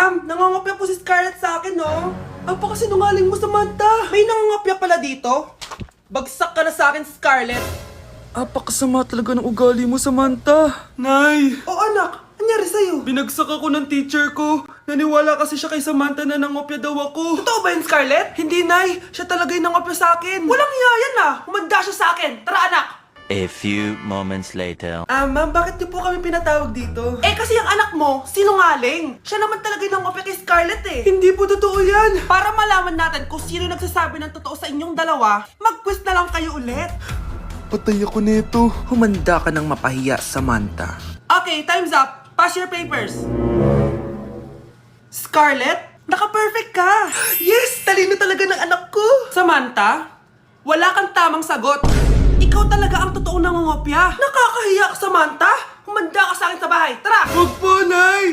Ma'am, nangangopya po si Scarlett sa akin, no? Apakasinungaling mo, Samantha. May nangangopya pala dito? Bagsak ka na sa akin, Scarlett. Apakasama talaga ng ugali mo, Samantha. Nay! O anak, anyari sa'yo? Binagsak ako ng teacher ko. Naniwala kasi siya kay Samantha na nangopya daw ako. Totoo ba yun, Scarlett? Hindi, Nay. Siya talaga yung nangopya sa akin. Walang iya yan ah! Humanda siya sa akin! Tara, anak! A few moments later. Ma'am, bakit niyo po kami pinatawag dito? Eh kasi ang anak mo, sinungaling. Siya naman talaga yung nangopya kay Scarlett eh. Hindi po totoo yan. Para malaman natin kung sino nagsasabi ng totoo sa inyong dalawa, mag-quiz na lang kayo ulit. Patay ako nito. Humanda ka ng mapahiya, Samantha. Okay, time's up. Pass your papers. Scarlett, naka-perfect ka. Yes! Talino talaga ng anak ko. Samantha, wala kang tamang sagot. Ikaw talaga ang totoong nangungopya. Nakakahiya ka, Samantha. Humanda ka sa akin sa bahay. Tara! Huwag po, Nay.